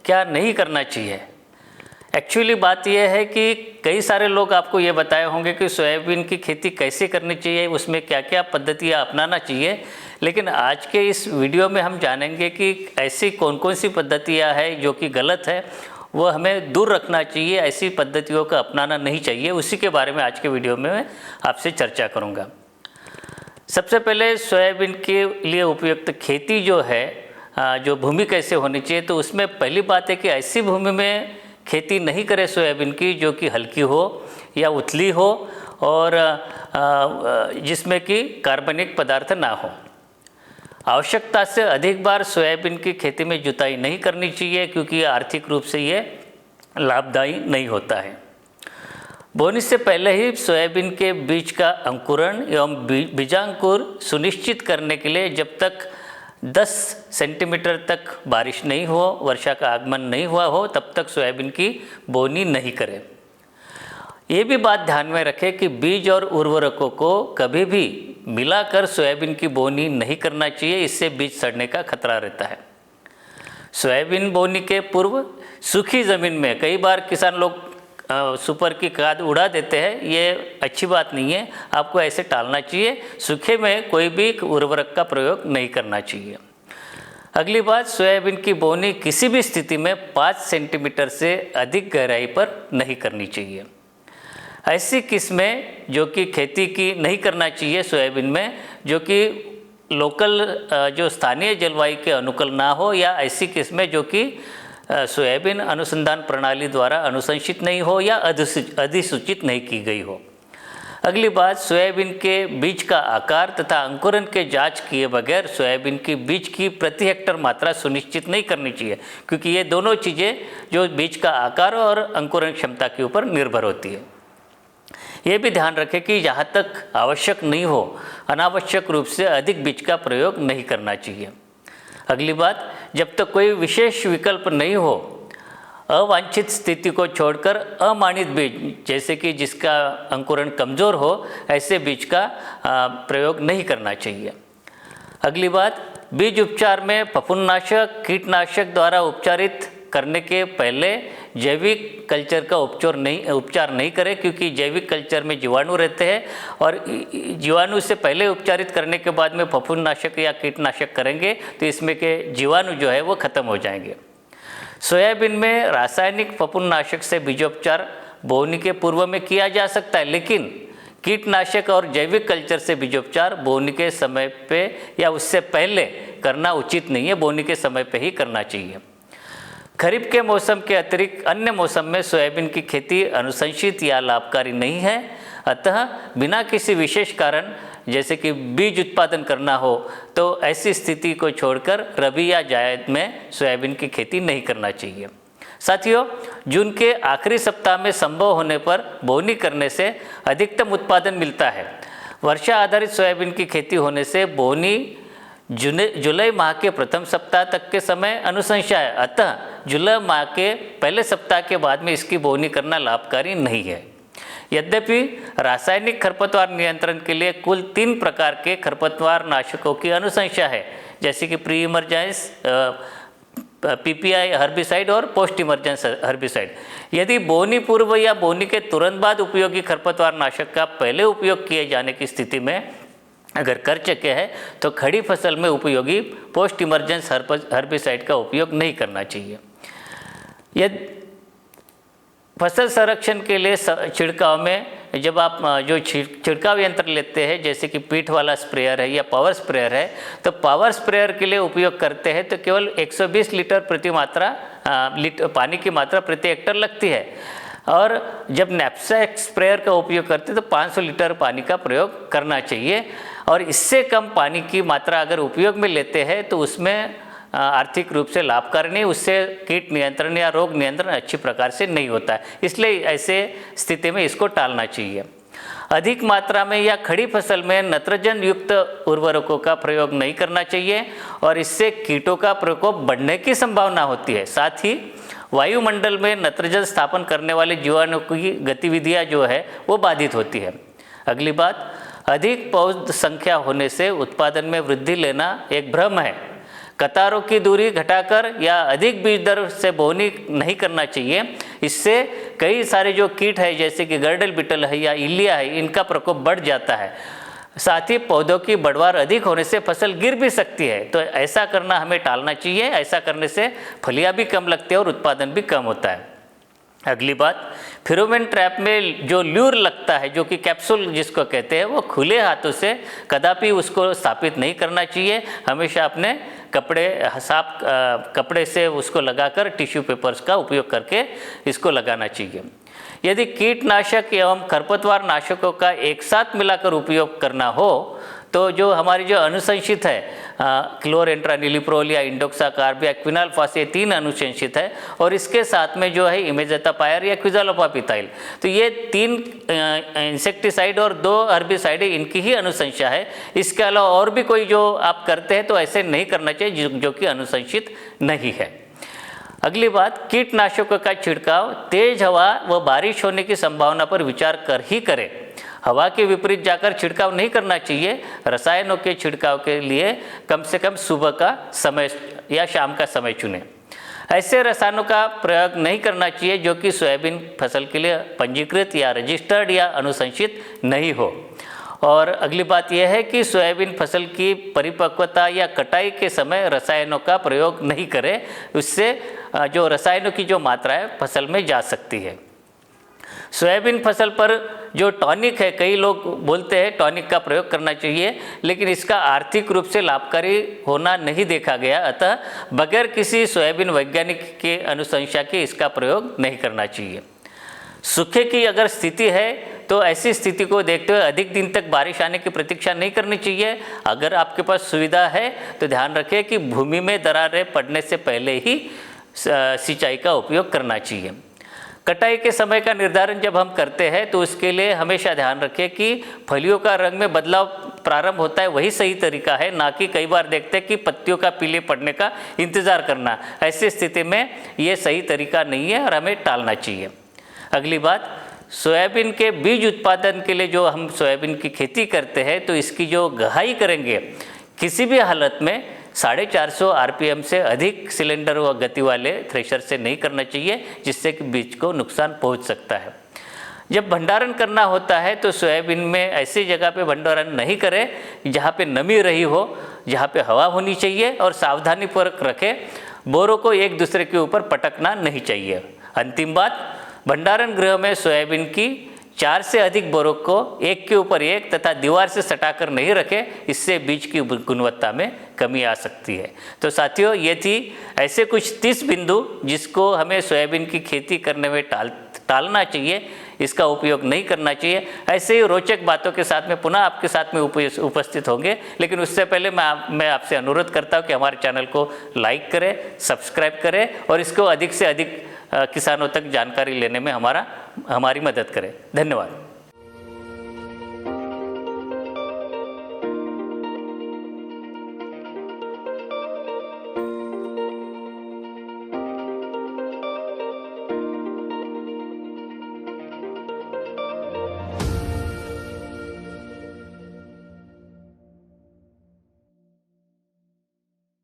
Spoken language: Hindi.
क्या नहीं करना चाहिए। एक्चुअली बात यह है कि कई सारे लोग आपको ये बताए होंगे कि सोयाबीन की खेती कैसे करनी चाहिए, उसमें क्या क्या पद्धतियाँ अपनाना चाहिए, लेकिन आज के इस वीडियो में हम जानेंगे कि ऐसी कौन कौन सी पद्धतियाँ हैं जो कि गलत है, वो हमें दूर रखना चाहिए, ऐसी पद्धतियों का अपनाना नहीं चाहिए। उसी के बारे में आज के वीडियो में मैं आपसे चर्चा करूँगा। सबसे पहले सोयाबीन के लिए उपयुक्त खेती जो है, जो भूमि कैसे होनी चाहिए, तो उसमें पहली बात है कि ऐसी भूमि में खेती नहीं करें सोयाबीन की जो कि हल्की हो या उथली हो और जिसमें कि कार्बनिक पदार्थ ना हो। आवश्यकता से अधिक बार सोयाबीन की खेती में जुताई नहीं करनी चाहिए क्योंकि आर्थिक रूप से ये लाभदायी नहीं होता है। बोनी से पहले ही सोयाबीन के बीज का अंकुरण एवं बीजांकुर सुनिश्चित करने के लिए जब तक 10 सेंटीमीटर तक बारिश नहीं हो, वर्षा का आगमन नहीं हुआ हो, तब तक सोयाबीन की बोनी नहीं करें। ये भी बात ध्यान में रखें कि बीज और उर्वरकों को कभी भी मिलाकर सोयाबीन की बोनी नहीं करना चाहिए, इससे बीज सड़ने का खतरा रहता है। सोयाबीन बोनी के पूर्व सूखी ज़मीन में कई बार किसान लोग सुपर की खाद उड़ा देते हैं, ये अच्छी बात नहीं है, आपको ऐसे टालना चाहिए। सूखे में कोई भी उर्वरक का प्रयोग नहीं करना चाहिए। अगली बात, सोयाबीन की बोनी किसी भी स्थिति में 5 सेंटीमीटर से अधिक गहराई पर नहीं करनी चाहिए। ऐसी किस्में जो कि खेती की नहीं करना चाहिए सोयाबीन में, जो कि लोकल जो स्थानीय जलवायु के अनुकूल ना हो, या ऐसी किस्में जो कि सोयाबीन अनुसंधान प्रणाली द्वारा अनुशंसित नहीं हो या अधिसूचित नहीं की गई हो। अगली बात, सोयाबीन के बीज का आकार तथा अंकुरण के जांच किए बगैर सोयाबीन की बीज की प्रति हेक्टर मात्रा सुनिश्चित नहीं करनी चाहिए, क्योंकि ये दोनों चीज़ें जो बीज का आकार और अंकुरण क्षमता के ऊपर निर्भर होती है। ये भी ध्यान रखें कि जहाँ तक आवश्यक नहीं हो, अनावश्यक रूप से अधिक बीज का प्रयोग नहीं करना चाहिए। अगली बात, जब तक कोई विशेष विकल्प नहीं हो, अवांछित स्थिति को छोड़कर अमानित बीज, जैसे कि जिसका अंकुरण कमज़ोर हो, ऐसे बीज का प्रयोग नहीं करना चाहिए। अगली बात, बीज उपचार में फफूंदनाशक, कीटनाशक द्वारा उपचारित करने के पहले जैविक कल्चर का उपचार नहीं करें, क्योंकि जैविक कल्चर में जीवाणु रहते हैं और जीवाणु से पहले उपचारित करने के बाद में फफूंदनाशक या कीटनाशक करेंगे तो इसमें के जीवाणु जो है वो ख़त्म हो जाएंगे। सोयाबीन में रासायनिक फफूंदनाशक से बीजोपचार बोनी के पूर्व में किया जा सकता है, लेकिन कीटनाशक और जैविक कल्चर से बीजोपचार बोनी के समय पे या उससे पहले करना उचित नहीं है, बोनी के समय पे ही करना चाहिए। खरीफ के मौसम के अतिरिक्त अन्य मौसम में सोयाबीन की खेती अनुशंसित या लाभकारी नहीं है, अतः बिना किसी विशेष कारण जैसे कि बीज उत्पादन करना हो तो ऐसी स्थिति को छोड़कर रबी या जायद में सोयाबीन की खेती नहीं करना चाहिए। साथियों, जून के आखिरी सप्ताह में संभव होने पर बोनी करने से अधिकतम उत्पादन मिलता है। वर्षा आधारित सोयाबीन की खेती होने से बोनी जुलाई माह के प्रथम सप्ताह तक के समय अनुशंसा है, अतः जुलाई माह के पहले सप्ताह के बाद में इसकी बोनी करना लाभकारी नहीं है। यद्यपि रासायनिक खरपतवार नियंत्रण के लिए कुल 3 प्रकार के खरपतवार नाशकों की अनुशंसा है, जैसे कि प्री इमर्जेंस पीपीआई हर्बिसाइड और पोस्ट इमर्जेंस हर्बिसाइड। यदि बोनी पूर्व या बोनी के तुरंत बाद उपयोगी खरपतवार नाशक का पहले उपयोग किए जाने की स्थिति में अगर कर चुके हैं तो खड़ी फसल में उपयोगी पोस्ट इमर्जेंस हर्बिसाइड का उपयोग नहीं करना चाहिए। यदि फसल संरक्षण के लिए छिड़काव में जब आप जो छिड़काव यंत्र लेते हैं, जैसे कि पीठ वाला स्प्रेयर है या पावर स्प्रेयर है, तो पावर स्प्रेयर के लिए उपयोग करते हैं तो केवल 120 लीटर पानी की मात्रा प्रति हेक्टर लगती है, और जब नैपसैक स्प्रेयर का उपयोग करते हैं तो 500 लीटर पानी का प्रयोग करना चाहिए। और इससे कम पानी की मात्रा अगर उपयोग में लेते हैं तो उसमें आर्थिक रूप से लाभकारी नहीं, उससे कीट नियंत्रण या रोग नियंत्रण अच्छी प्रकार से नहीं होता है, इसलिए ऐसे स्थिति में इसको टालना चाहिए। अधिक मात्रा में या खड़ी फसल में नत्रजन युक्त उर्वरकों का प्रयोग नहीं करना चाहिए और इससे कीटों का प्रकोप बढ़ने की संभावना होती है। साथ ही वायुमंडल में नत्रजन स्थापन करने वाले जीवाणु की गतिविधियां जो है वो बाधित होती है। अगली बात, अधिक पौध संख्या होने से उत्पादन में वृद्धि लेना एक भ्रम है। कतारों की दूरी घटाकर या अधिक बीज दर से बोनी नहीं करना चाहिए। इससे कई सारे जो कीट है जैसे कि गर्डल बिटल है या इल्लिया है, इनका प्रकोप बढ़ जाता है। साथ ही पौधों की बढ़वार अधिक होने से फसल गिर भी सकती है, तो ऐसा करना हमें टालना चाहिए। ऐसा करने से फलियां भी कम लगती है और उत्पादन भी कम होता है। अगली बात, फेरोमोन ट्रैप में जो ल्यूर लगता है, जो कि कैप्सूल जिसको कहते हैं, वो खुले हाथों से कदापि उसको स्थापित नहीं करना चाहिए। हमेशा अपने साफ कपड़े से उसको लगाकर टिश्यू पेपर्स का उपयोग करके इसको लगाना चाहिए। यदि कीटनाशक एवं खरपतवार नाशकों का एक साथ मिलाकर उपयोग करना हो तो जो हमारी जो अनुशंसित है क्लोरेंट्रानिलिप्रोल या इंडोक्साकार्ब या क्विनाल्फास, ये 3 अनुशंसित है, और इसके साथ में जो है इमेज़ेटापायर या क्विज़ालोपापिथाइल, तो ये 3 इंसेक्टिसाइड और 2 हर्बिसाइड इनकी ही अनुशंसा है। इसके अलावा और भी कोई जो आप करते हैं तो ऐसे नहीं करना चाहिए जो कि अनुशंसित नहीं है। अगली बात, कीटनाशकों का छिड़काव तेज हवा व बारिश होने की संभावना पर विचार कर ही करें। हवा के विपरीत जाकर छिड़काव नहीं करना चाहिए। रसायनों के छिड़काव के लिए कम से कम सुबह का समय या शाम का समय चुनें। ऐसे रसायनों का प्रयोग नहीं करना चाहिए जो कि सोयाबीन फसल के लिए पंजीकृत या रजिस्टर्ड या अनुशंसित नहीं हो। और अगली बात यह है कि सोयाबीन फसल की परिपक्वता या कटाई के समय रसायनों का प्रयोग नहीं करें। उससे जो रसायनों की जो मात्रा है फसल में जा सकती है। सोयाबीन फसल पर जो टॉनिक है, कई लोग बोलते हैं टॉनिक का प्रयोग करना चाहिए, लेकिन इसका आर्थिक रूप से लाभकारी होना नहीं देखा गया। अतः बगैर किसी सोयाबीन वैज्ञानिक के अनुशंसा के इसका प्रयोग नहीं करना चाहिए। सूखे की अगर स्थिति है तो ऐसी स्थिति को देखते हुए अधिक दिन तक बारिश आने की प्रतीक्षा नहीं करनी चाहिए। अगर आपके पास सुविधा है तो ध्यान रखें कि भूमि में दरारें पड़ने से पहले ही सिंचाई का उपयोग करना चाहिए। कटाई के समय का निर्धारण जब हम करते हैं तो उसके लिए हमेशा ध्यान रखें कि फलियों का रंग में बदलाव प्रारंभ होता है, वही सही तरीका है, ना कि कई बार देखते हैं कि पत्तियों का पीले पड़ने का इंतज़ार करना। ऐसी स्थिति में ये सही तरीका नहीं है और हमें टालना चाहिए। अगली बात, सोयाबीन के बीज उत्पादन के लिए जो हम सोयाबीन की खेती करते हैं तो इसकी जो गहाई करेंगे किसी भी हालत में 450 आरपीएम से अधिक सिलेंडर व गति वाले थ्रेशर से नहीं करना चाहिए, जिससे कि बीज को नुकसान पहुंच सकता है। जब भंडारण करना होता है तो सोयाबीन में ऐसी जगह पे भंडारण नहीं करें जहाँ पे नमी रही हो, जहाँ पे हवा होनी चाहिए, और सावधानीपूर्वक रखें। बोरों को एक दूसरे के ऊपर पटकना नहीं चाहिए। अंतिम बात, भंडारण गृह में सोयाबीन की 4 से अधिक बोरों को एक के ऊपर एक तथा दीवार से सटाकर नहीं रखें, इससे बीज की गुणवत्ता में कमी आ सकती है। तो साथियों, ये थी ऐसे कुछ 30 बिंदु जिसको हमें सोयाबीन की खेती करने में टालना चाहिए, इसका उपयोग नहीं करना चाहिए। ऐसे ही रोचक बातों के साथ में पुनः आपके साथ में उपस्थित होंगे, लेकिन उससे पहले मैं आपसे अनुरोध करता हूँ कि हमारे चैनल को लाइक करें, सब्सक्राइब करें और इसको अधिक से अधिक किसानों तक जानकारी लेने में हमारी मदद करें। धन्यवाद।